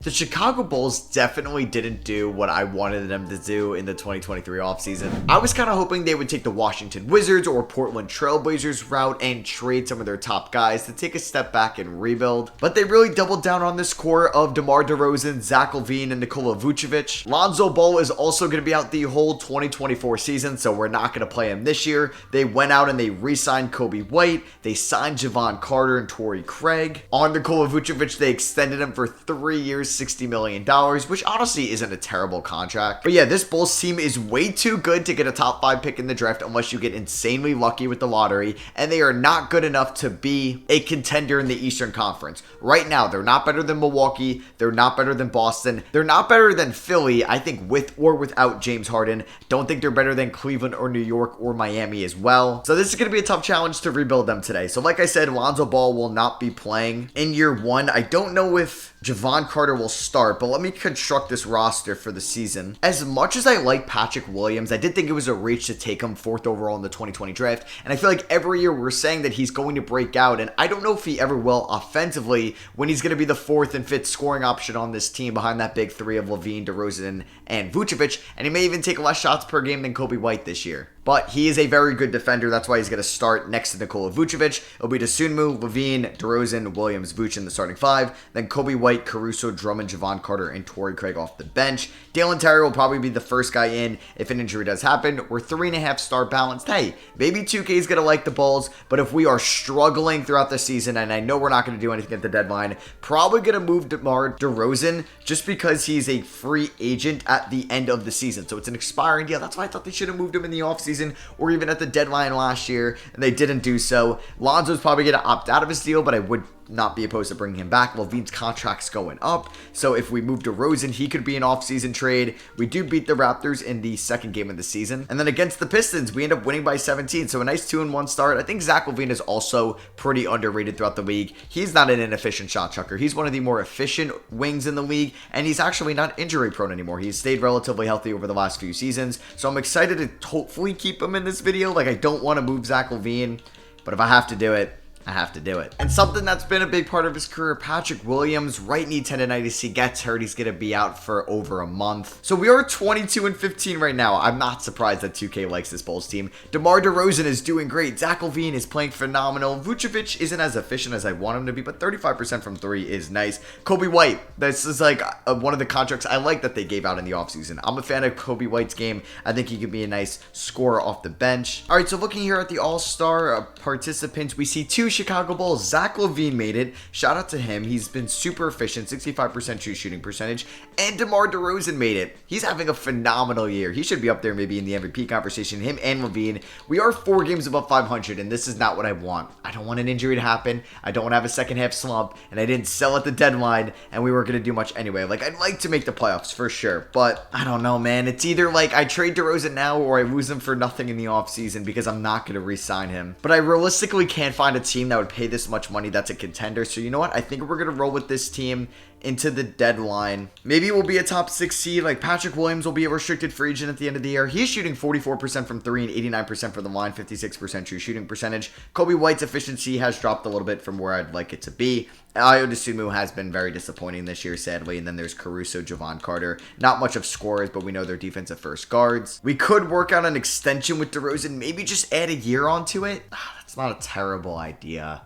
The Chicago Bulls definitely didn't do what I wanted them to do in the 2023 offseason. I was kind of hoping they would take the Washington Wizards or Portland Trailblazers route and trade some of their top guys to take a step back and rebuild. But they really doubled down on this core of DeMar DeRozan, Zach LaVine, and Nikola Vucevic. Lonzo Ball is also going to be out the whole 2024 season, so we're not going to play him this year. They went out and they re-signed Kobe White. They signed Javon Carter and Torrey Craig. On Nikola Vucevic, they extended him for 3 years, $60 million, which honestly isn't a terrible contract. But yeah, this Bulls team is way too good to get a top 5 pick in the draft unless you get insanely lucky with the lottery, and they are not good enough to be a contender in the Eastern Conference. Right now, they're not better than Milwaukee, they're not better than Boston, they're not better than Philly, I think with or without James Harden. Don't think they're better than Cleveland or New York or Miami as well. So this is going to be a tough challenge to rebuild them today. So like I said, Lonzo Ball will not be playing in year 1. I don't know if Javon Carter will start, but let me construct this roster for the season. As much as I like Patrick Williams, I did think it was a reach to take him 4th overall in the 2020 draft, and I feel like every year we're saying that he's going to break out, and I don't know if he ever will offensively when he's going to be the 4th and 5th scoring option on this team behind that big 3 of LaVine, DeRozan, and Vucevic, and he may even take less shots per game than Kobe White this year. But he is a very good defender. That's why he's going to start next to Nikola Vucevic. It'll be Dosunmu, LaVine, DeRozan, Williams, Vuce in the starting 5. Then Kobe White, Caruso, Drummond, Javon Carter, and Torrey Craig off the bench. Dalen Terry will probably be the first guy in if an injury does happen. We're 3.5 star balanced. Hey, maybe 2K is going to like the Bulls, but if we are struggling throughout the season, and I know we're not going to do anything at the deadline, probably going to move DeMar DeRozan just because he's a free agent at the end of the season. So it's an expiring deal. That's why I thought they should have moved him in the offseason or even at the deadline last year, and they didn't do so. Lonzo's probably going to opt out of his deal, but I would not be opposed to bringing him back. LaVine's contract's going up, so if we move DeRozan, he could be an off-season trade. We do beat the Raptors in the second game of the season, and then against the Pistons, we end up winning by 17, so a nice 2-1 start. I think Zach LaVine is also pretty underrated throughout the league. He's not an inefficient shot chucker. He's one of the more efficient wings in the league, and he's actually not injury prone anymore. He's stayed relatively healthy over the last few seasons, so I'm excited to hopefully keep him in this video. Like, I don't want to move Zach LaVine, but if I have to do it, I have to do it. And something that's been a big part of his career, Patrick Williams, right knee tendonitis. He gets hurt. He's going to be out for over a month. So we are 22-15 right now. I'm not surprised that 2K likes this Bulls team. DeMar DeRozan is doing great. Zach LaVine is playing phenomenal. Vucevic isn't as efficient as I want him to be, but 35% from 3 is nice. Kobe White, this is like one of the contracts I like that they gave out in the offseason. I'm a fan of Kobe White's game. I think he could be a nice scorer off the bench. All right, so looking here at the All-Star participants, we see 2 Chicago Bulls. Zach LaVine made it. Shout out to him. He's been super efficient, 65% true shooting percentage. And DeMar DeRozan made it. He's having a phenomenal year. He should be up there maybe in the MVP conversation. Him and LaVine. We are 4 games above 500, and this is not what I want. I don't want an injury to happen. I don't want to have a second half slump, and I didn't sell at the deadline, and we weren't going to do much anyway. Like, I'd like to make the playoffs for sure, but I don't know, man. It's either like I trade DeRozan now or I lose him for nothing in the offseason because I'm not going to re-sign him. But I realistically can't find a team that would pay this much money that's a contender. So you know what? I think we're going to roll with this team into the deadline. Maybe we'll be a top 6 seed. Like, Patrick Williams will be a restricted free agent at the end of the year. He's shooting 44% from 3 and 89% from the line, 56% true shooting percentage. Kobe White's efficiency has dropped a little bit from where I'd like it to be. Ayo Dosunmu has been very disappointing this year, sadly. And then there's Caruso, Javon Carter. Not much of scorers, but we know they're defensive first guards. We could work out an extension with DeRozan. Maybe just add a year onto it. It's not a terrible idea.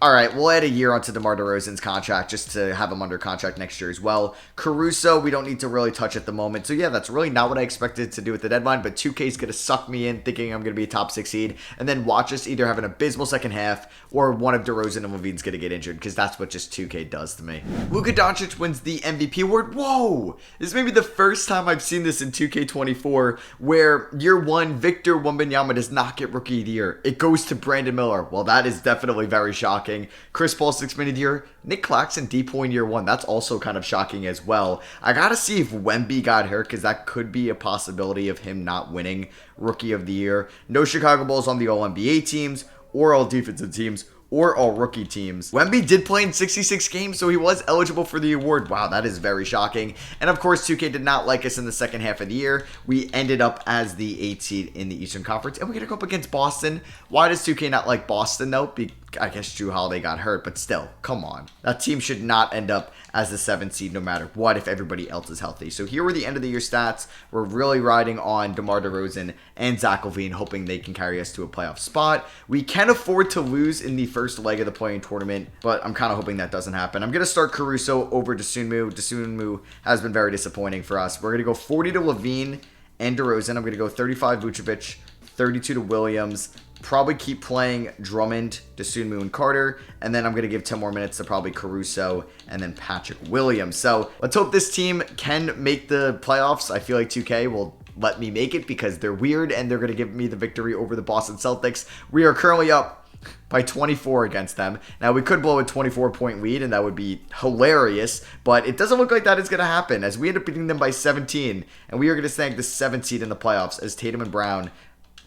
Alright, we'll add a year onto DeMar DeRozan's contract just to have him under contract next year as well. Caruso, we don't need to really touch at the moment. So yeah, that's really not what I expected to do at the deadline, but 2K is going to suck me in thinking I'm going to be a top 6 seed and then watch us either have an abysmal second half or one of DeRozan and LaVine's going to get injured because that's what just 2K does to me. Luka Doncic wins the MVP award. Whoa! This may be the first time I've seen this in 2K24 where year 1, Victor Wembanyama does not get Rookie of the Year. It goes to Brandon Miller. Well, that is definitely very shocking. Chris Paul 6 Man of the Year. Nick Claxton D-Point year 1. That's also kind of shocking as well. I gotta see if Wemby got hurt because that could be a possibility of him not winning Rookie of the Year. No Chicago Bulls on the All-NBA teams or all defensive teams or all rookie teams. Wemby did play in 66 games, so he was eligible for the award. Wow, that is very shocking. And of course, 2K did not like us in the second half of the year. We ended up as the 8th seed in the Eastern Conference, and we're going to go up against Boston. Why does 2K not like Boston, though? I guess Drew Holiday got hurt, but still, come on. That team should not end up as the 7th seed no matter what if everybody else is healthy. So here were the end of the year stats. We're really riding on DeMar DeRozan and Zach LaVine, hoping they can carry us to a playoff spot. We can afford to lose in the first leg of the play-in tournament, but I'm kind of hoping that doesn't happen. I'm going to start Caruso over Dosunmu. Dosunmu has been very disappointing for us. We're going to go 40 to LaVine and DeRozan. I'm going to go 35 Vucevic, 32 to Williams. Probably keep playing Drummond, Dosunmu, and Carter. And then I'm going to give 10 more minutes to probably Caruso and then Patrick Williams. So let's hope this team can make the playoffs. I feel like 2K will let me make it because they're weird and they're going to give me the victory over the Boston Celtics. We are currently up by 24 against them. Now, we could blow a 24-point lead, and that would be hilarious, but it doesn't look like that is going to happen as we end up beating them by 17, and we are going to snag the 7th seed in the playoffs as Tatum and Brown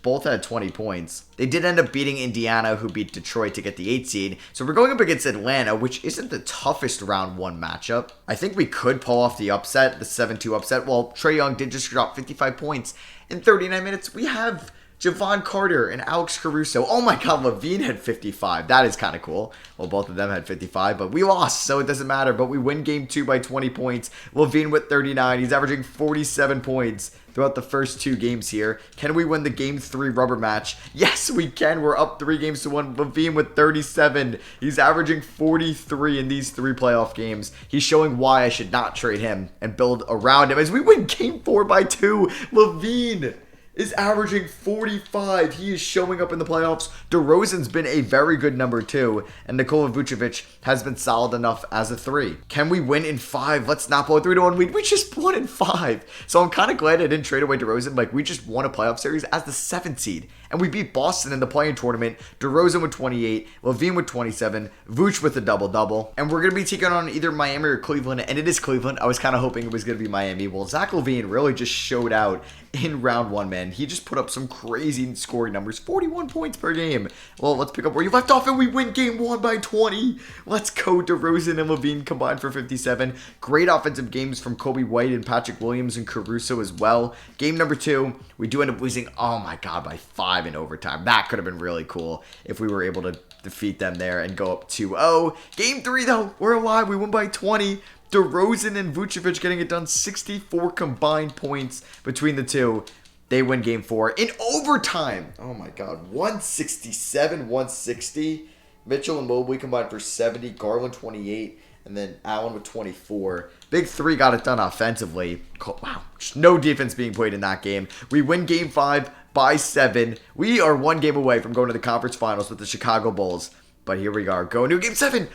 both had 20 points. They did end up beating Indiana, who beat Detroit to get the 8th seed. So we're going up against Atlanta, which isn't the toughest round 1 matchup. I think we could pull off the upset, the 7-2 upset. Well, Trae Young did just drop 55 points in 39 minutes. We have Javon Carter and Alex Caruso. Oh my God, LaVine had 55. That is kind of cool. Well, both of them had 55, but we lost, so it doesn't matter. But we win game 2 by 20 points. LaVine with 39. He's averaging 47 points throughout the first 2 games here. Can we win the game 3 rubber match? Yes, we can. We're up 3 games to 1. LaVine with 37. He's averaging 43 in these 3 playoff games. He's showing why I should not trade him and build around him as we win game 4 by 2. LaVine is averaging 45. He is showing up in the playoffs. DeRozan's been a very good number 2, and Nikola Vucevic has been solid enough as a 3. Can we win in 5? Let's not blow a 3-1 lead. We just won in 5. So I'm kind of glad I didn't trade away DeRozan. Like, we just won a playoff series as the 7th seed, and we beat Boston in the play-in tournament. DeRozan with 28, LaVine with 27, Vooch with a double-double, and we're going to be taking on either Miami or Cleveland, and it is Cleveland. I was kind of hoping it was going to be Miami. Well, Zach LaVine really just showed out in round 1, man. He just put up some crazy scoring numbers. 41 points per game. Well, let's pick up where you left off, and we win game 1 by 20. Let's go. DeRozan and LaVine combined for 57. Great offensive games from Kobe White and Patrick Williams and Caruso as well. Game number 2, we do end up losing, oh my God, by 5 in overtime. That could have been really cool if we were able to defeat them there and go up 2-0. Game 3, though, we're alive. We won by 20. DeRozan and Vucevic getting it done. 64 combined points between the two. They win game 4 in overtime. Oh my God. 167-160. Mitchell and Mobley combined for 70. Garland 28. And then Allen with 24. Big 3 got it done offensively. Wow. Just no defense being played in that game. We win game 5 by 7. We are 1 game away from going to the conference finals with the Chicago Bulls. But here we are going to game 7.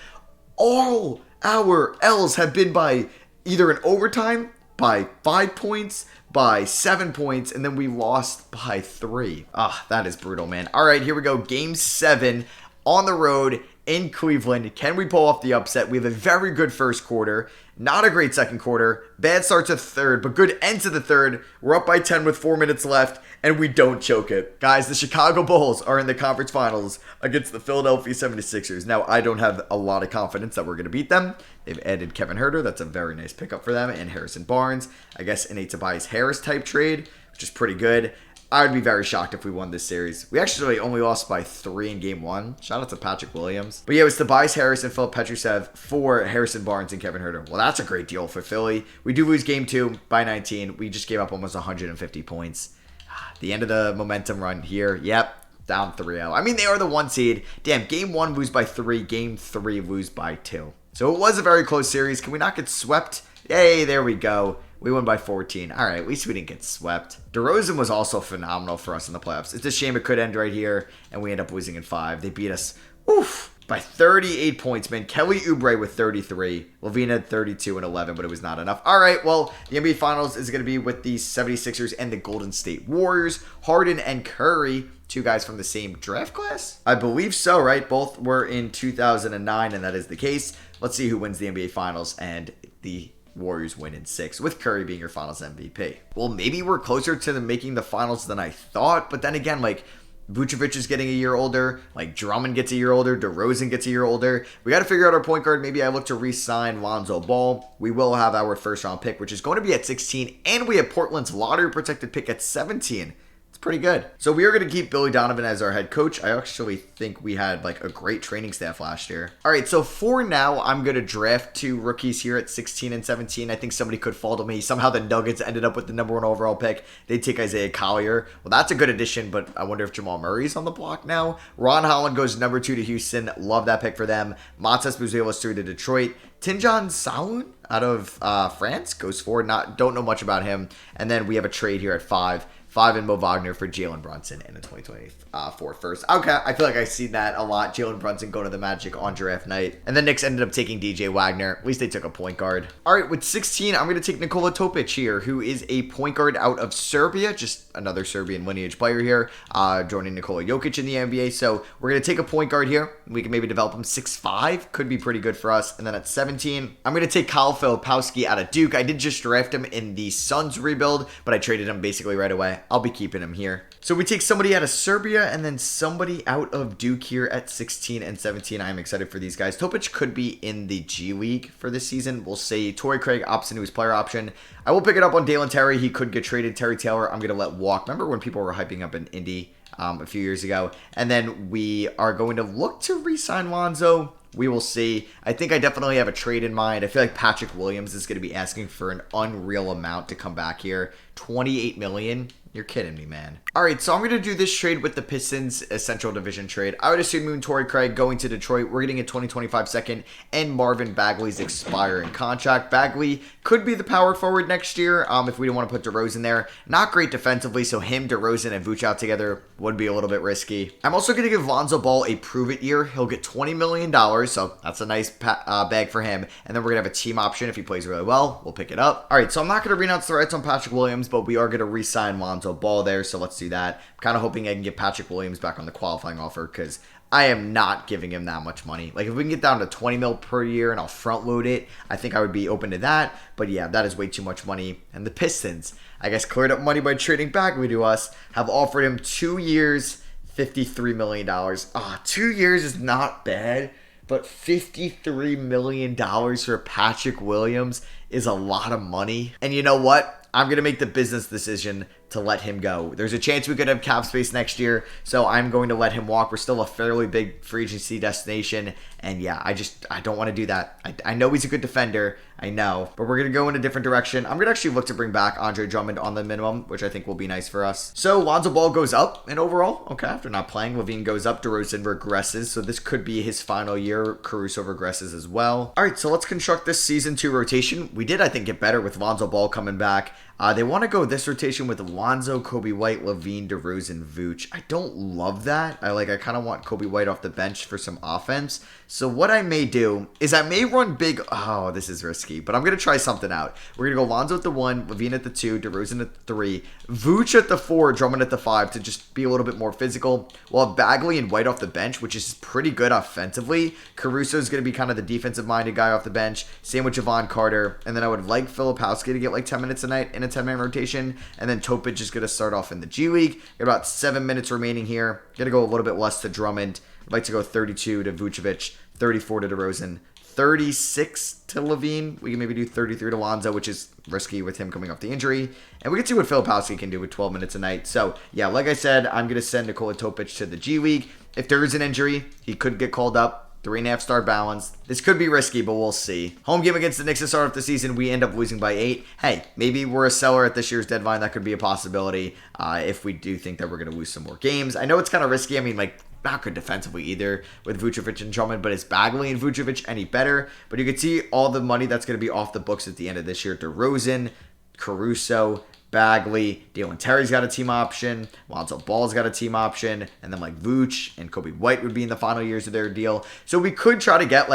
All our L's have been by either an overtime, by 5 points, by 7 points, and then we lost by 3. Ah, that is brutal, man. All right, here we go. Game 7 on the road in Cleveland. Can we pull off the upset? We have a very good first quarter. Not a great second quarter. Bad start to third, but good end to the third. We're up by 10 with 4 minutes left, and we don't choke it. Guys, the Chicago Bulls are in the conference finals against the Philadelphia 76ers. Now, I don't have a lot of confidence that we're going to beat them. They've added Kevin Huerter. That's a very nice pickup for them. And Harrison Barnes. I guess in a Tobias Harris type trade, which is pretty good. I would be very shocked if we won this series. We actually only lost by 3 in game 1. Shout out to Patrick Williams. But yeah, it was Tobias Harris and Philip Petrusev for Harrison Barnes and Kevin Huerter. Well, that's a great deal for Philly. We do lose game 2 by 19. We just gave up almost 150 points. The end of the momentum run here. Yep. Down 3-0. I mean, they are the 1 seed. Damn, game 1 lose by 3. Game 3 lose by 2. So it was a very close series. Can we not get swept? Yay, there we go. We won by 14. All right, at least we didn't get swept. DeRozan was also phenomenal for us in the playoffs. It's a shame it could end right here, and we end up losing in 5. They beat us by 38 points, man. Kelly Oubre with 33. LaVine had 32 and 11, but it was not enough. All right, well, the NBA Finals is going to be with the 76ers and the Golden State Warriors. Harden and Curry, 2 guys from the same draft class? I believe so, right? Both were in 2009, and that is the case. Let's see who wins the NBA Finals, and the Warriors win in 6, with Curry being your finals MVP. Well, maybe we're closer to them making the finals than I thought, but then again, like, Vucevic is getting a year older, like, Drummond gets a year older, DeRozan gets a year older. We got to figure out our point guard. Maybe I look to re-sign Lonzo Ball. We will have our first round pick, which is going to be at 16, and we have Portland's lottery protected pick at 17. It's pretty good. So we are going to keep Billy Donovan as our head coach. I actually think we had like a great training staff last year. All right, so for now, I'm going to draft 2 rookies here at 16 and 17. I think somebody could fall to me. Somehow the Nuggets ended up with the #1 overall pick. They take Isaiah Collier. Well, that's a good addition, but I wonder if Jamal Murray's on the block now. Ron Holland goes #2 to Houston. Love that pick for them. Matas Buzelis 3 to Detroit. Tinjan Saoun out of France goes forward. Don't know much about him. And then we have a trade here at 5 and Mo Wagner for Jalen Brunson in the 2024 first. Okay, I feel like I've seen that a lot. Jalen Brunson going to the Magic on draft night. And the Knicks ended up taking DJ Wagner. At least they took a point guard. All right, with 16, I'm going to take Nikola Topic here, who is a point guard out of Serbia. Just another Serbian lineage player here, joining Nikola Jokic in the NBA. So we're going to take a point guard here. We can maybe develop him 6'5". Could be pretty good for us. And then at 17, I'm going to take Kyle Filipowski out of Duke. I did just draft him in the Suns rebuild, but I traded him basically right away. I'll be keeping him here. So we take somebody out of Serbia and then somebody out of Duke here at 16 and 17. I'm excited for these guys. Topic could be in the G League for this season. We'll say Torrey Craig opts into his player option. I will pick it up on Dalen Terry. He could get traded. Terry Taylor, I'm going to let walk. Remember when people were hyping up in Indy a few years ago? And then we are going to look to re-sign Lonzo. We will see. I think I definitely have a trade in mind. I feel like Patrick Williams is going to be asking for an unreal amount to come back here. $28 million. You're kidding me, man. All right, so I'm going to do this trade with the Pistons, a Central Division trade. I would assume Torrey Craig going to Detroit. We're getting a 2025 second and Marvin Bagley's expiring contract. Bagley could be the power forward next year if we don't want to put DeRozan there. Not great defensively, so him, DeRozan, and Vooch out together would be a little bit risky. I'm also going to give Lonzo Ball a prove-it year. He'll get $20 million, so that's a nice bag for him. And then we're going to have a team option. If he plays really well, we'll pick it up. All right, so I'm not going to renounce the rights on Patrick Williams, but we are going to re-sign Lonzo Ball there, so let's do that. I'm kind of hoping I can get Patrick Williams back on the qualifying offer because I am not giving him that much money. Like, if we can get down to 20 mil per year and I'll front load it, I think I would be open to that. But yeah, that is way too much money. And the Pistons, I guess, cleared up money by trading Bagley to us, have offered him 2 years, $53 million. 2 years is not bad, but $53 million for Patrick Williams is a lot of money. And you know what? I'm going to make the business decision to let him go. There's a chance we could have cap space next year, so I'm going to let him walk. We're still a fairly big free agency destination, and yeah, I don't want to do that. I know he's a good defender, I know, but we're going to go in a different direction. I'm going to actually look to bring back Andre Drummond on the minimum, which I think will be nice for us. So Lonzo Ball goes up in overall. Okay, after not playing, Levine goes up, DeRozan regresses, so this could be his final year. Caruso regresses as well. All right, so let's construct this season 2 rotation. We did, I think, get better with Lonzo Ball coming back. They want to go this rotation with Lonzo, Kobe White, Levine, DeRozan, Vooch. I don't love that. I kind of want Kobe White off the bench for some offense. So what I may do is I may run big. Oh, this is risky, but I'm going to try something out. We're going to go Lonzo at the 1, Levine at the 2, DeRozan at the 3, Vooch at the 4, Drummond at the 5 to just be a little bit more physical. We'll have Bagley and White off the bench, which is pretty good offensively. Caruso is going to be kind of the defensive-minded guy off the bench. Same with Javon Carter. And then I would like Filipowski to get like 10 minutes a night in a 10-man rotation. And then Topic is going to start off in the G League. Got about 7 minutes remaining here. Going to go a little bit less to Drummond. I'd like to go 32 to Vucevic, 34 to DeRozan, 36 to Levine. We can maybe do 33 to Lonzo, which is risky with him coming off the injury. And we can see what Filipowski can do with 12 minutes a night. So, yeah, like I said, I'm going to send Nikola Topic to the G League. If there is an injury, he could get called up. 3.5-star balance. This could be risky, but we'll see. Home game against the Knicks to start off the season, we end up losing by 8. Hey, maybe we're a seller at this year's deadline. That could be a possibility if we do think that we're going to lose some more games. I know it's kind of risky. I mean, not good defensively either with Vucevic and Drummond, but is Bagley and Vucevic any better? But you can see all the money that's going to be off the books at the end of this year. DeRozan, Caruso, Bagley, Dalen Terry's got a team option, Lonzo Ball's got a team option, and then Vooch and Kobe White would be in the final years of their deal. So we could try to get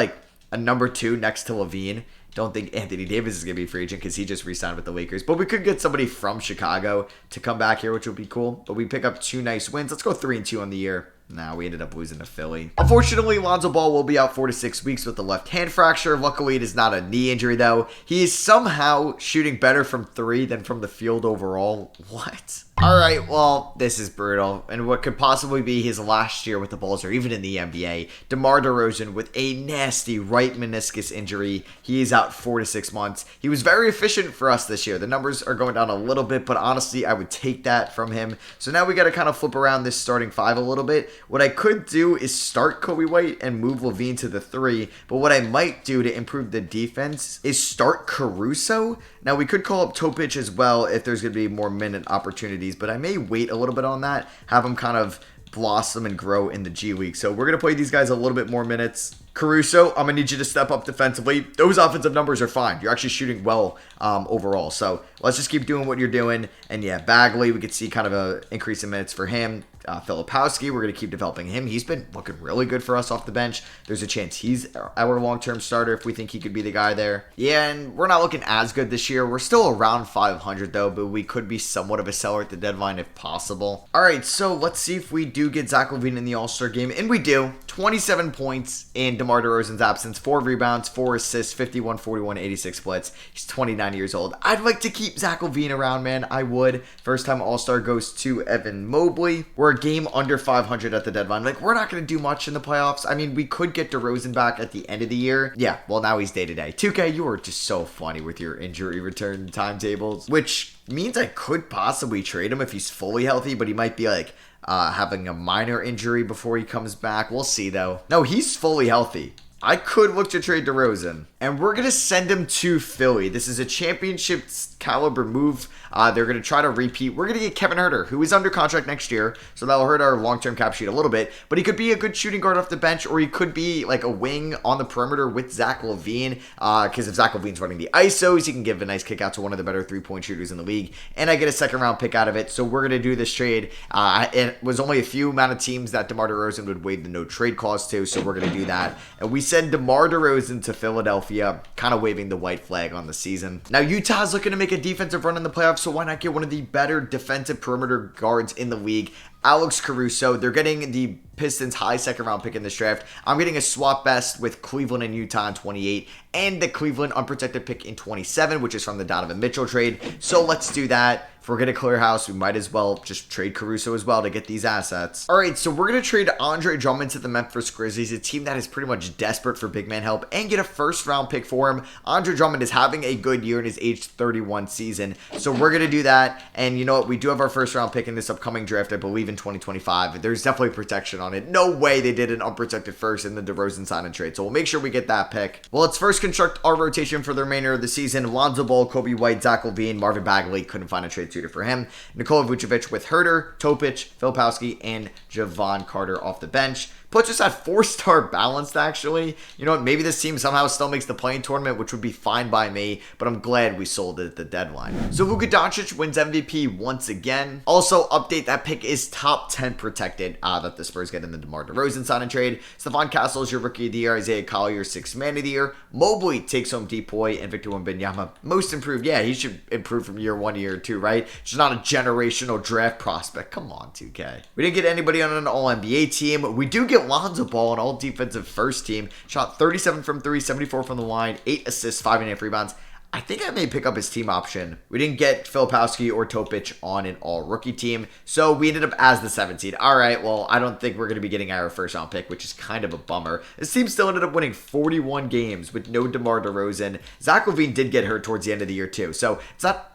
a number 2 next to Levine. Don't think Anthony Davis is going to be a free agent because he just re-signed with the Lakers. But we could get somebody from Chicago to come back here, which would be cool. But we pick up 2 nice wins. Let's go 3-2 on the year. Nah, we ended up losing to Philly. Unfortunately, Lonzo Ball will be out 4 to 6 weeks with a left hand fracture. Luckily, it is not a knee injury, though. He is somehow shooting better from 3 than from the field overall. What? Alright, well, this is brutal. And what could possibly be his last year with the Bulls or even in the NBA, DeMar DeRozan with a nasty right meniscus injury. He is out 4 to 6 months. He was very efficient for us this year. The numbers are going down a little bit, but honestly, I would take that from him. So now we got to kind of flip around this starting 5 a little bit. What I could do is start Kobe White and move Levine to the 3, but what I might do to improve the defense is start Caruso. Now, we could call up Topic as well if there's going to be more minute opportunities, but I may wait a little bit on that, have him kind of blossom and grow in the G League. So we're going to play these guys a little bit more minutes. Caruso, I'm going to need you to step up defensively. Those offensive numbers are fine. You're actually shooting well overall. So let's just keep doing what you're doing. And yeah, Bagley, we could see kind of an increase in minutes for him. Filipowski, we're going to keep developing him. He's been looking really good for us off the bench. There's a chance he's our long-term starter if we think he could be the guy there. Yeah, and we're not looking as good this year. We're still around 500 though, but we could be somewhat of a seller at the deadline if possible. All right, so let's see if we do get Zach LaVine in the All-Star game, and we do. 27 points in DeMar DeRozan's absence, 4 rebounds, 4 assists, 51, 41, 86 splits. He's 29 years old. I'd like to keep Zach LaVine around, man. I would. First time All-Star goes to Evan Mobley. We're a game under 500 at the deadline. Like, we're not going to do much in the playoffs. I mean, we could get DeRozan back at the end of the year. Yeah, well, now he's day-to-day. 2K, you are just so funny with your injury return timetables, which means I could possibly trade him if he's fully healthy, but he might be like having a minor injury before he comes back. We'll see, though. No, he's fully healthy. I could look to trade DeRozan. And we're going to send him to Philly. This is a championship caliber move. They're going to try to repeat. We're going to get Kevin Huerter, who is under contract next year. So that'll hurt our long-term cap sheet a little bit. But he could be a good shooting guard off the bench, or he could be like a wing on the perimeter with Zach LaVine. Because if Zach LaVine's running the ISOs, he can give a nice kick out to one of the better three-point shooters in the league. And I get a second-round pick out of it. So we're going to do this trade. It was only a few amount of teams that DeMar DeRozan would waive the no-trade clause to. So we're going to do that. And we send DeMar DeRozan to Philadelphia, kind of waving the white flag on the season. Now, Utah's looking to make a defensive run in the playoffs, so why not get one of the better defensive perimeter guards in the league, Alex Caruso. They're getting the Pistons' high second-round pick in this draft. I'm getting a swap best with Cleveland and Utah in 28, and the Cleveland unprotected pick in 27, which is from the Donovan Mitchell trade. So let's do that. If we're going to clear house, we might as well just trade Caruso as well to get these assets. All right, so we're going to trade Andre Drummond to the Memphis Grizzlies, a team that is pretty much desperate for big man help, and get a first-round pick for him. Andre Drummond is having a good year in his age 31 season, so we're going to do that. And you know what? We do have our first-round pick in this upcoming draft, I believe, in 2025. There's definitely protection on it. No way they did an unprotected first in the DeRozan sign and trade, so we'll make sure we get that pick. Well, let's first construct our rotation for the remainder of the season. Lonzo Ball, Kobe White, Zach LaVine, Marvin Bagley. Couldn't find a trade suitor for him. Nikola Vucevic with Huerter, Topic, Filipowski, and Javon Carter off the bench. Puts us at 4-star balanced, actually. You know what? Maybe this team somehow still makes the play-in tournament, which would be fine by me, but I'm glad we sold it at the deadline. So Luka Doncic wins MVP once again. Also, update, that pick is top 10 protected that the Spurs get in the DeMar DeRozan sign and trade. Stephon Castle is your Rookie of the Year. Isaiah Collier, 6th Man of the Year. Mobley takes home Depoy, and Victor Wembanyama, most improved. Yeah, he should improve from year 1 to year 2, right? Just not a generational draft prospect. Come on, 2K. We didn't get anybody on an All-NBA team. We do get Lonzo Ball, an all-defensive first team. Shot 37 from 3, 74 from the line, 8 assists, 5.5 rebounds. I think I may pick up his team option. We didn't get Filipowski or Topic on an all-rookie team, so we ended up as the 7th seed. All right, well, I don't think we're going to be getting our first-round pick, which is kind of a bummer. This team still ended up winning 41 games with no DeMar DeRozan. Zach LaVine did get hurt towards the end of the year, too, so it's not...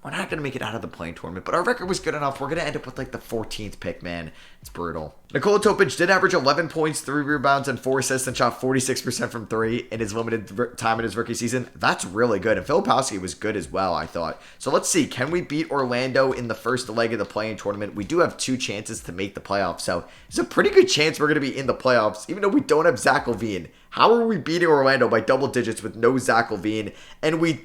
We're not going to make it out of the play-in tournament, but our record was good enough. We're going to end up with like the 14th pick, man. It's brutal. Nikola Topic did average 11 points, 3 rebounds, and 4 assists, and shot 46% from 3 in his limited time in his rookie season. That's really good. And Filipowski was good as well, I thought. So let's see. Can we beat Orlando in the first leg of the play-in tournament? We do have 2 chances to make the playoffs, so it's a pretty good chance we're going to be in the playoffs, even though we don't have Zach LaVine. How are we beating Orlando by double digits with no Zach LaVine? And we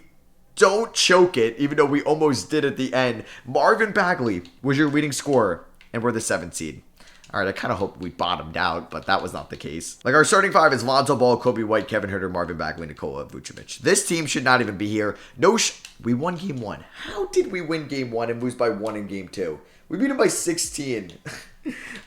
don't choke it, even though we almost did at the end. Marvin Bagley was your leading scorer, and we're the 7th seed. All right, I kind of hope we bottomed out, but that was not the case. Like, our starting 5 is Lonzo Ball, Kobe White, Kevin Huerter, Marvin Bagley, Nikola Vucevic. This team should not even be here. We won game 1. How did we win game 1 and lose by 1 in game 2? We beat them by 16.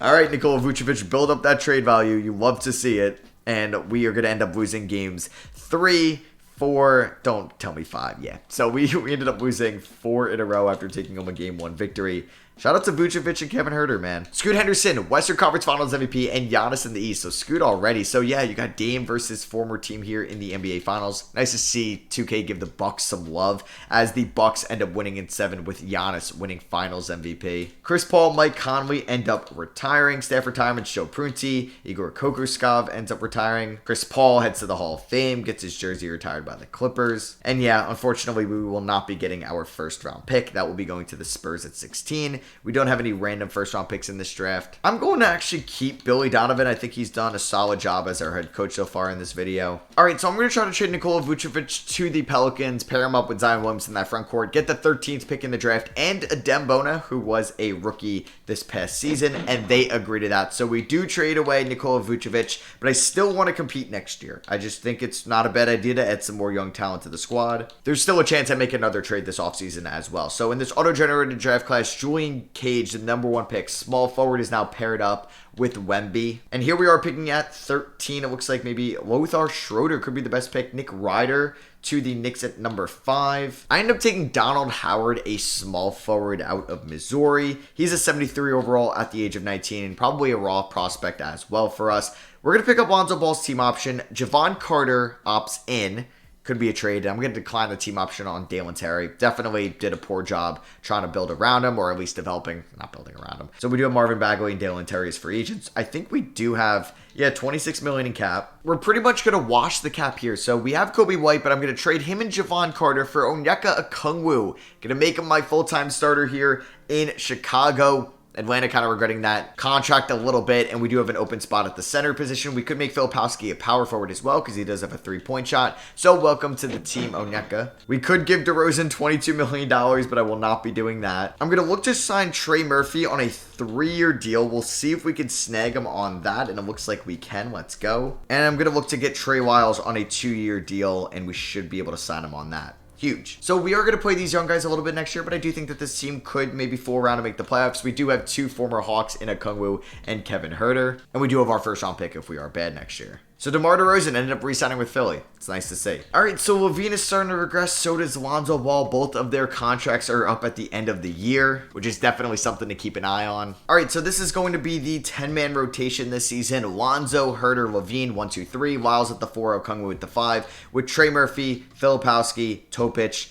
All right, Nikola Vucevic, build up that trade value. You love to see it. And we are going to end up losing games 3, 4, don't tell me 5. Yeah. So we ended up losing 4 in a row after taking home a game 1 victory. Shout out to Vucevic and Kevin Huerter, man. Scoot Henderson, Western Conference Finals MVP, and Giannis in the East. So Scoot already. So yeah, you got Dame versus former team here in the NBA Finals. Nice to see 2K give the Bucks some love as the Bucks end up winning in 7 with Giannis winning Finals MVP. Chris Paul, Mike Conley end up retiring. Staff retirements, Joe Prunty, Igor Kokoskov ends up retiring. Chris Paul heads to the Hall of Fame, gets his jersey retired by the Clippers. And yeah, unfortunately, we will not be getting our first round pick. That will be going to the Spurs at 16. We don't have any random first round picks in this draft. I'm going to actually keep Billy Donovan. I think he's done a solid job as our head coach so far in this video. All right, so I'm going to try to trade Nikola Vucevic to the Pelicans, pair him up with Zion Williamson in that front court, get the 13th pick in the draft, and Adem Bona, who was a rookie this past season, and they agree to that. So we do trade away Nikola Vucevic, but I still want to compete next year. I just think it's not a bad idea to add some more young talent to the squad. There's still a chance I make another trade this offseason as well. So in this auto-generated draft class, Julian Cage, the number 1 pick, small forward, is now paired up with Wemby. And here we are picking at 13. It looks like maybe Lothar Schroeder could be the best pick. Nick Ryder to the Knicks at number 5. I end up taking Donald Howard, a small forward out of Missouri. He's a 73 overall at the age of 19 and probably a raw prospect as well for us. We're going to pick up Lonzo Ball's team option. Javon Carter opts in. Could be a trade. I'm going to decline the team option on Dalen Terry. Definitely did a poor job trying to build around him, or at least developing, not building around him. So we do have Marvin Bagley and Dalen Terry as free agents. I think we do have, $26 million in cap. We're pretty much going to wash the cap here. So we have Kobe White, but I'm going to trade him and Javon Carter for Onyeka Okongwu. Going to make him my full-time starter here in Chicago. Atlanta kind of regretting that contract a little bit, and we do have an open spot at the center position. We could make Filipowski a power forward as well because he does have a 3-point shot. So welcome to the team, Onyeka. We could give DeRozan $22 million, but I will not be doing that. I'm going to look to sign Trey Murphy on a 3-year deal. We'll see if we can snag him on that, and it looks like we can. Let's go. And I'm going to look to get Trey Lyles on a 2-year deal, and we should be able to sign him on that. Huge. So we are going to play these young guys a little bit next year, but I do think that this team could maybe fool around and make the playoffs. We do have 2 former Hawks in Okongwu and Kevin Huerter, and we do have our first round pick if we are bad next year. So DeMar DeRozan ended up re-signing with Philly. It's nice to see. All right, so LaVine is starting to regress. So does Lonzo Ball. Both of their contracts are up at the end of the year, which is definitely something to keep an eye on. All right, so this is going to be the 10-man rotation this season. Lonzo, Huerter, LaVine, 1, 2, 3. Lyles at the 4, Okongwu at the 5, with Trey Murphy, Filipowski, Topic,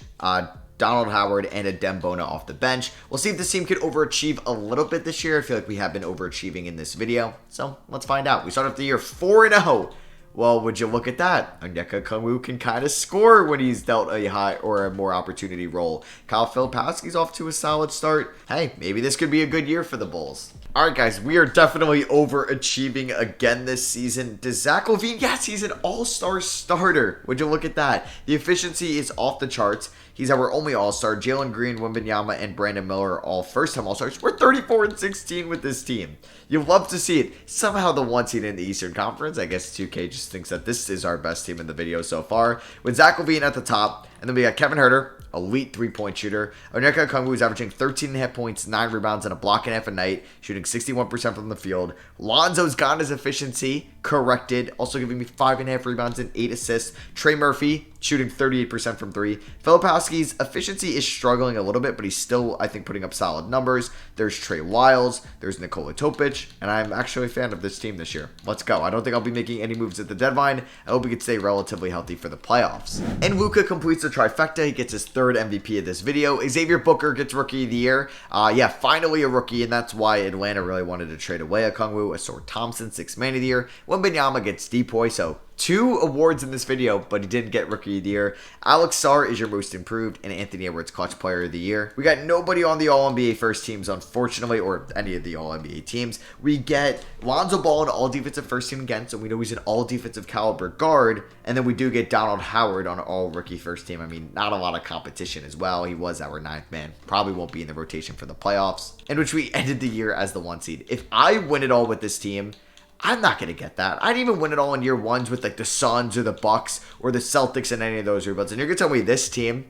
Donald Howard, and Adem Bona off the bench. We'll see if this team could overachieve a little bit this year. I feel like we have been overachieving in this video. So let's find out. We start off the year 4-0. Well, would you look at that? Onyeka Okongwu can kind of score when he's dealt a high or a more opportunity role. Kyle Filipowski's off to a solid start. Hey, maybe this could be a good year for the Bulls. All right, guys, we are definitely overachieving again this season. Does Zach LaVine? Yes, he's an all-star starter. Would you look at that? The efficiency is off the charts. He's our only all-star. Jalen Green, Wembanyama, and Brandon Miller are all first-time all-stars. We're 34-16 with this team. You love to see it. Somehow the 1 seed in the Eastern Conference. I guess 2K just thinks that this is our best team in the video so far. With Zach LaVine at the top. And then we got Kevin Huerter, elite 3-point shooter. Onyeka Okongwu is averaging 13.5 points, 9 rebounds, and a block and a half a night, shooting 61% from the field. Lonzo's got his efficiency corrected, also giving me 5.5 rebounds and 8 assists. Trey Murphy shooting 38% from 3. Filipowski's efficiency is struggling a little bit, but he's still, I think, putting up solid numbers. There's Trey Lyles, there's Nikola Topic, and I'm actually a fan of this team this year. Let's go. I don't think I'll be making any moves at the deadline. I hope we can stay relatively healthy for the playoffs. And Luka completes the trifecta. He gets his 3rd MVP of this video. Xavier Booker gets Rookie of the Year. Yeah, finally a rookie, and that's why Atlanta really wanted to trade away Okongwu. Asor Thompson, 6th Man of the Year. Wembanyama gets Depoy, so 2 awards in this video, but he didn't get Rookie of the Year. Alex Sarr is your most improved, and Anthony Edwards Clutch Player of the Year. We got nobody on the All-NBA first teams, unfortunately, or any of the All-NBA teams. We get Lonzo Ball an All-Defensive first team again, so we know he's an All-Defensive caliber guard, and then we do get Donald Howard on All-Rookie first team. I mean, not a lot of competition as well. He was our 9th man. Probably won't be in the rotation for the playoffs, in which we ended the year as the 1 seed. If I win it all with this team, I'm not going to get that. I didn't even win it all in year 1s with like the Suns or the Bucks or the Celtics and any of those rebuilds. And you're going to tell me this team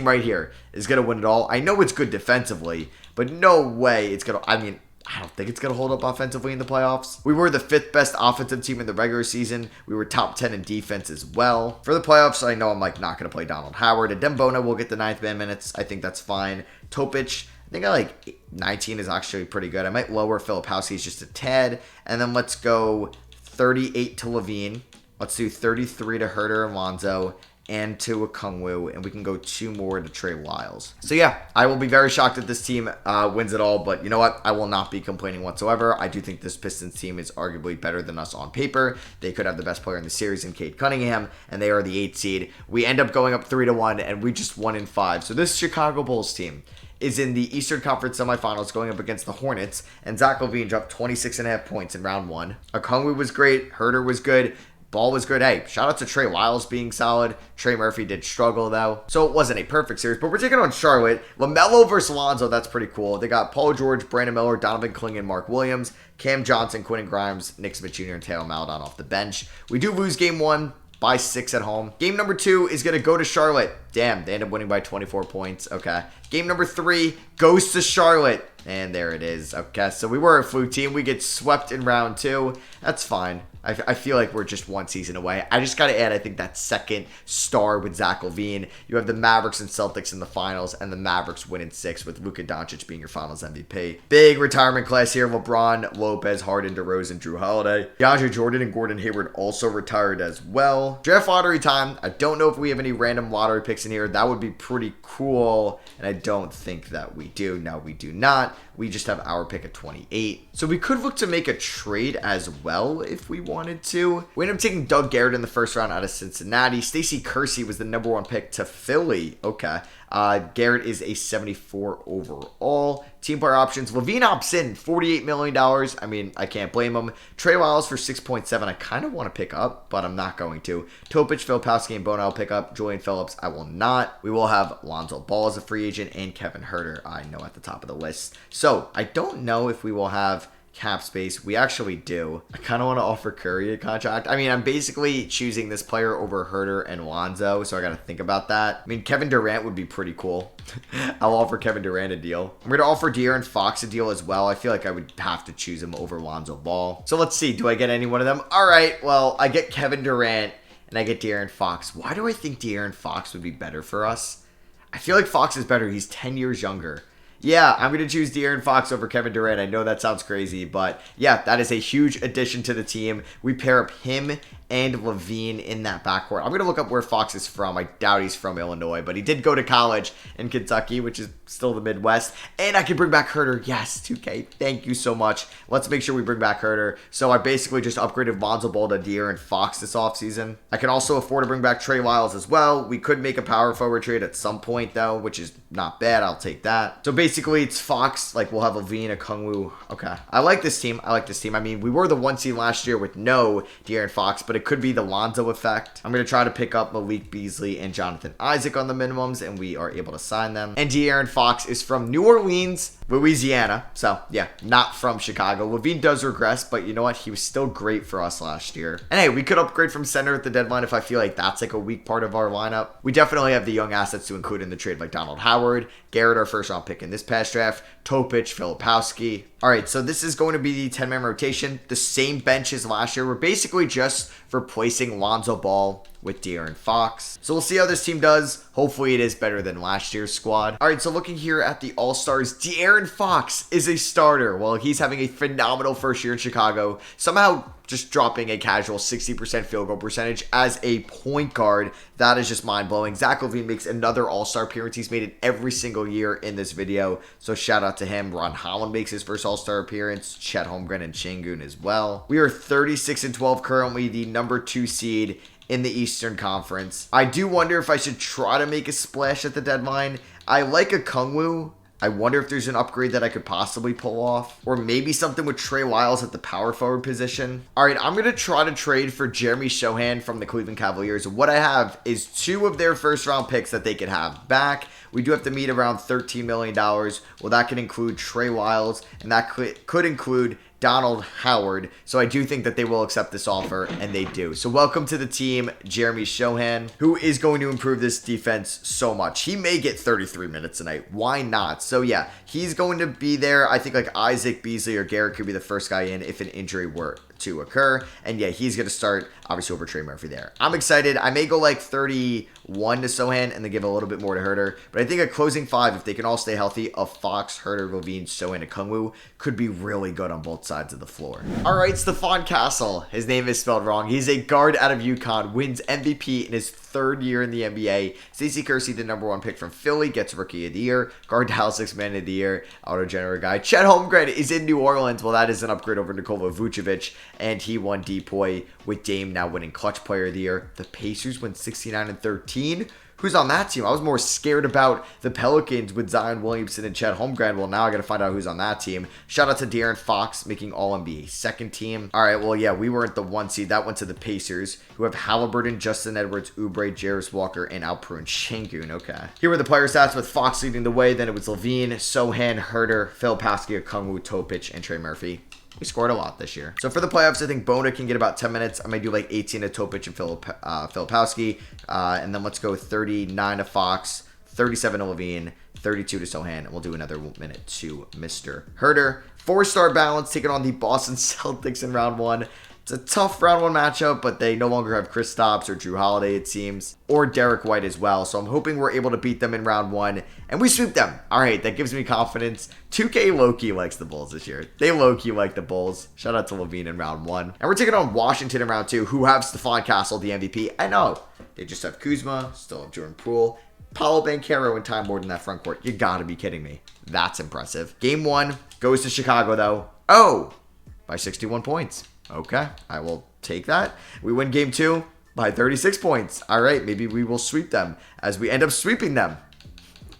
right here is going to win it all. I know it's good defensively, but no way it's going to, I mean, I don't think it's going to hold up offensively in the playoffs. We were the 5th best offensive team in the regular season. We were top 10 in defense as well. For the playoffs, I know I'm like not going to play Donald Howard. And Dembona will get the 9th man minutes. I think that's fine. Topic, I think I like 19 is actually pretty good. I might lower Filipowski's just a tad. And then let's go 38 to Levine. Let's do 33 to Herter and Lonzo. And to Okongwu, and we can go 2 more to Trey Lyles. So yeah, I will be very shocked if this team wins it all, but you know what? I will not be complaining whatsoever. I do think this Pistons team is arguably better than us on paper. They could have the best player in the series in Cade Cunningham, and they are the 8th seed. We end up going up 3-1, and we just won in 5. So this Chicago Bulls team is in the Eastern Conference semifinals going up against the Hornets, and Zach LaVine dropped 26.5 points in round 1. Okongwu was great. Herter was good. Ball was good. Hey, shout out to Trey Lyles being solid. Trey Murphy did struggle, though. So it wasn't a perfect series, but we're taking on Charlotte. LaMelo versus Lonzo, that's pretty cool. They got Paul George, Brandon Miller, Donovan Clingan, Mark Williams, Cam Johnson, Quentin Grimes, Nick Smith Jr., and Taylor Maladon off the bench. We do lose game 1 by 6 at home. Game number 2 is going to go to Charlotte. Damn, they end up winning by 24 points. Okay. Game number 3 goes to Charlotte. And there it is. Okay, so we were a fluke team. We get swept in round 2. That's fine. I feel like we're just one season away. I just got to add, I think, that second star with Zach LaVine. You have the Mavericks and Celtics in the finals, and the Mavericks win in 6 with Luka Doncic being your finals MVP. Big retirement class here. LeBron, Lopez, Harden, DeRozan, Drew Holiday. DeAndre Jordan and Gordon Hayward also retired as well. Draft lottery time. I don't know if we have any random lottery picks in here. That would be pretty cool, and I don't think that we do. No, we do not. We just have our pick at 28. So we could look to make a trade as well if we wanted to. We ended up taking Doug Garrett in the first round out of Cincinnati. Stacey Kersey was the number 1 pick to Philly. Okay. Garrett is a 74 overall. Team player options. LaVine opts in $48 million. I mean, I can't blame him. Trey Lyles for 6.7. I kind of want to pick up, but I'm not going to. Topic, Filipowski, and Bono I'll pick up. Julian Phillips, I will not. We will have Lonzo Ball as a free agent and Kevin Herter, I know, at the top of the list. So I don't know if we will have cap space. We actually do. I kind of want to offer Curry a contract. I mean, I'm basically choosing this player over Herter and Lonzo, so I got to think about that. I mean, Kevin Durant would be pretty cool. I'll offer Kevin Durant a deal. I'm going to offer De'Aaron Fox a deal as well. I feel like I would have to choose him over Lonzo Ball. So let's see. Do I get any one of them? All right. Well, I get Kevin Durant and I get De'Aaron Fox. Why do I think De'Aaron Fox would be better for us? I feel like Fox is better. He's 10 years younger. Yeah, I'm going to choose De'Aaron Fox over Kevin Durant. I know that sounds crazy, but yeah, that is a huge addition to the team. We pair up him and LaVine in that backcourt. I'm going to look up where Fox is from. I doubt he's from Illinois, but he did go to college in Kentucky, which is still the Midwest. And I can bring back Herter. Yes, 2K. Thank you so much. Let's make sure we bring back Herter. So I basically just upgraded Lonzo Ball to De'Aaron Fox this offseason. I can also afford to bring back Trey Lyles as well. We could make a power forward trade at some point, though, which is not bad. I'll take that. So basically, it's Fox. Like, we'll have LaVine, Okongwu. Okay. I like this team. I mean, we were the 1 seed last year with no De'Aaron Fox, but it could be the Lonzo effect. I'm going to try to pick up Malik Beasley and Jonathan Isaac on the minimums, and we are able to sign them. And De'Aaron Fox is from New Orleans, Louisiana. So, yeah, not from Chicago. LaVine does regress, but you know what? He was still great for us last year. And hey, we could upgrade from center at the deadline if I feel like that's like a weak part of our lineup. We definitely have the young assets to include in the trade, like Donald Howard, Garrett, our first round pick in this past draft, Topic, Filipowski. All right, so this is going to be the 10-man rotation. The same bench as last year. We're basically just replacing Lonzo Ball with De'Aaron Fox. So we'll see how this team does. Hopefully it is better than last year's squad. All right, so looking here at the All-Stars, De'Aaron Fox is a starter. Well, he's having a phenomenal first year in Chicago. Somehow just dropping a casual 60% field goal percentage as a point guard. That is just mind-blowing. Zach LaVine makes another All-Star appearance. He's made it every single year in this video, so shout out to him. Ron Holland makes his first All-Star appearance. Chet Holmgren and Şengün as well. We are 36-12 currently, the number 2 seed in the Eastern Conference. I do wonder if I should try to make a splash at the deadline. I like Okongwu. I wonder if there's an upgrade that I could possibly pull off. Or maybe something with Trey Lyles at the power forward position. All right, I'm going to try to trade for Jeremy Sohan from the Cleveland Cavaliers. What I have is 2 of their first round picks that they could have back. We do have to meet around $13 million. Well, that could include Trey Lyles, and that could include Donald Howard. So I do think that they will accept this offer, and they do. So welcome to the team, Jeremy Shohan, who is going to improve this defense so much. He may get 33 minutes tonight. Why not? So yeah, he's going to be there. I think like Isaac, Beasley, or Garrett could be the first guy in if an injury were to occur. And yeah, he's going to start obviously over Trey Murphy there. I'm excited. I may go like 31 to Sohan and then give a little bit more to Herter. But I think a closing 5, if they can all stay healthy, of Fox, Herter, Levine, Sohan, and Kungwu could be really good on both sides of the floor. All right, Stephon Castle. His name is spelled wrong. He's a guard out of UConn, wins MVP in his 3rd year in the NBA. Stacey Kersey, the #1 pick from Philly, gets Rookie of the Year. Guard Dallas 6th Man of the Year. Auto generator guy. Chet Holmgren is in New Orleans. Well, that is an upgrade over Nikola Vucevic, and he won DPOY with Dame now winning Clutch Player of the Year. The Pacers win 69-13. Who's on that team? I was more scared about the Pelicans with Zion Williamson and Chet Holmgren. Well, now I got to find out who's on that team. Shout out to De'Aaron Fox making All-NBA 2nd team. All right, well, yeah, we weren't the 1 seed. That went to the Pacers, who have Halliburton, Justin Edwards, Oubre, Jarris Walker, and Alperen Sengun. Okay. Here were the player stats with Fox leading the way. Then it was Levine, Sohan, Herter, Phil Paskia, Kungwu, Topic, and Trey Murphy. We scored a lot this year. So for the playoffs, I think Bona can get about 10 minutes. I might do like 18 to Topic and Filipowski. And then let's go 39 to Fox, 37 to Levine, 32 to Sohan. And we'll do another minute to Mr. Herter. 4-star balance taking on the Boston Celtics in round 1. It's a tough round 1 matchup, but they no longer have Kristaps or Drew Holiday, it seems, or Derek White as well. So I'm hoping we're able to beat them in round 1, and we sweep them. All right, that gives me confidence. 2K low-key likes the Bulls this year. They low-key like the Bulls. Shout out to Levine in round 1. And we're taking on Washington in round 2, who have Stephon Castle, the MVP. I know. They just have Kuzma, still have Jordan Poole, Paolo Banchero, and Time Lord in that front court. You gotta be kidding me. That's impressive. Game 1 goes to Chicago, though. Oh, by 61 points. Okay, I will take that. We win game 2 by 36 points. All right, maybe we will sweep them as we end up sweeping them.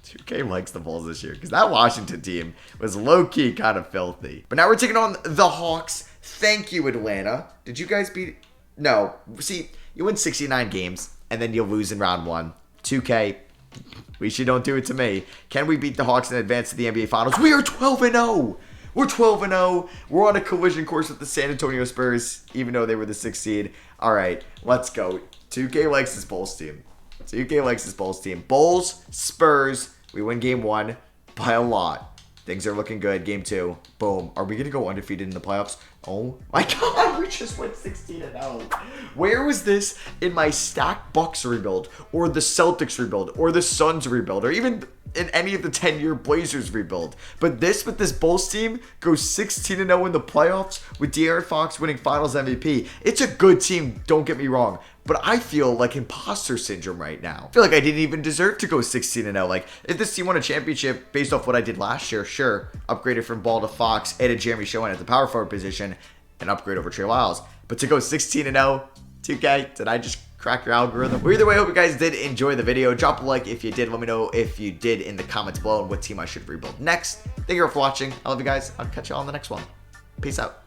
2K likes the Bulls this year because that Washington team was low-key kind of filthy. But now we're taking on the Hawks. Thank you, Atlanta. Did you guys beat... No. See, you win 69 games and then you'll lose in round 1. 2K, at least you don't do it to me. Can we beat the Hawks and advance to the NBA Finals? We are 12-0. We're 12-0. We're on a collision course with the San Antonio Spurs, even though they were the 6th seed. All right, let's go. 2K likes this Bulls team. 2K likes this Bulls team. Bulls, Spurs. We win game 1 by a lot. Things are looking good. Game 2. Boom. Are we going to go undefeated in the playoffs? Oh my God, we just went 16-0. Where was this in my stacked Bucks rebuild, or the Celtics rebuild, or the Suns rebuild, or even in any of the 10-year Blazers rebuild? But this, with this Bulls team, goes 16-0 in the playoffs with De'Aaron Fox winning Finals MVP. It's a good team, don't get me wrong, but I feel like imposter syndrome right now. I feel like I didn't even deserve to go 16-0. Like, if this team won a championship based off what I did last year, sure, upgraded from Ball to Fox, added Jeremy Shohan at the power forward position, and upgrade over Trey Lyles. But to go 16-0, 2K, did I just crack your algorithm? Well, either way, I hope you guys did enjoy the video. Drop a like if you did. Let me know if you did in the comments below and what team I should rebuild next. Thank you for watching. I love you guys. I'll catch you all on the next one. Peace out.